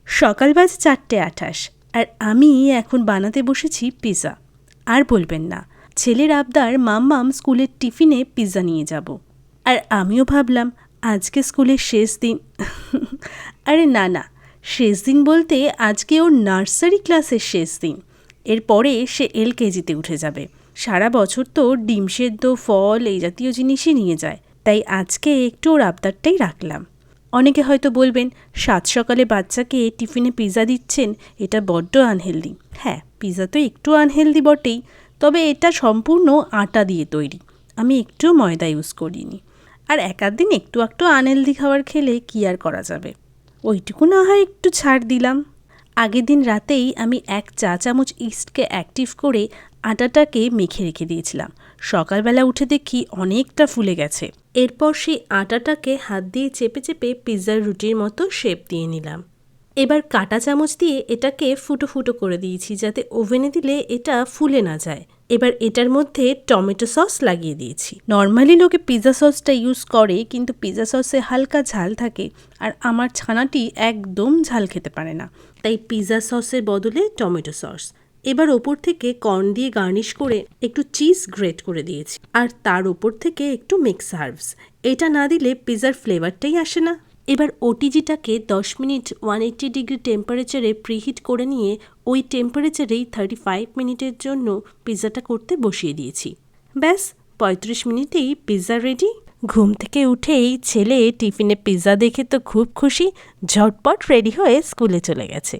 সকাল বাজে 4:28 আর আমি এখন বানাতে বসেছি পিৎজা। আর বলবেন না, ছেলের আবদার মাম্মাম স্কুলের টিফিনে পিৎজা নিয়ে যাব। আর আমিও ভাবলাম আজকে স্কুলের শেষ দিন। আরে না, শেষ দিন বলতে আজকে ওর নার্সারি ক্লাসের শেষ দিন। এরপরে সে LKGতে উঠে যাবে। সারা বছর তো ডিম সেদ্ধ, ফল এই জাতীয় জিনিসই নিয়ে যায়, তাই আজকে একটু ওর আবদারটাই রাখলাম। অনেকে হয়তো বলবেন, সাত সকালে বাচ্চাকে টিফিনে পিৎজা দিচ্ছেন, এটা বড্ড আনহেলদি। হ্যাঁ, পিৎজা তো একটু আনহেলদি বটেই, তবে এটা সম্পূর্ণ আটা দিয়ে তৈরি, আমি একটু ময়দা ইউজ করিনি। আর এক আধ দিন একটু আনহেলদি খাবার খেলে কি আর করা যাবে, ওইটুকু না হয় একটু ছাড় দিলাম। আগের দিন রাতেই আমি 1 চা চামচ ইস্টকে অ্যাক্টিভ করে আটাটাকে মেখে রেখে দিয়েছিলাম। সকালবেলা উঠে দেখি অনেকটা ফুলে গেছে। এরপর সেই আটাটাকে হাত দিয়ে চেপে চেপে পিৎজার রুটির মতো শেপ দিয়ে নিলাম। এবার কাঁটা চামচ দিয়ে এটাকে ফুটো ফুটো করে দিয়েছি, যাতে ওভেনে দিলে এটা ফুলে না যায়। এবার এটার মধ্যে টমেটো সস লাগিয়ে দিয়েছি। নর্মালি লোকে পিৎজা সসটা ইউজ করে, কিন্তু পিৎজা সসে হালকা ঝাল থাকে, আর আমার ছানাটি একদম ঝাল খেতে পারে না, তাই পিৎজা সসের বদলে টমেটো সস। এবার ওপর থেকে কর্ন দিয়ে গার্নিশ করে একটু চিজ গ্রেট করে দিয়েছি, আর তার ওপর থেকে একটু মিক্স হার্বস। এটা না দিলে পিৎজার ফ্লেভারটাই আসে না। এবার ওটিজিটাকে 10 মিনিট 180 ডিগ্রি টেম্পারেচারে প্রিহিট করে নিয়ে ওই টেম্পারেচারেই 35 মিনিটের জন্য পিৎজাটা করতে বসিয়ে দিয়েছি। ব্যাস 35 মিনিটেই পিৎজা রেডি। ঘুম থেকে উঠেই ছেলে টিফিনে পিৎজা দেখে তো খুব খুশি, ঝটপট রেডি হয়ে স্কুলে চলে গেছে।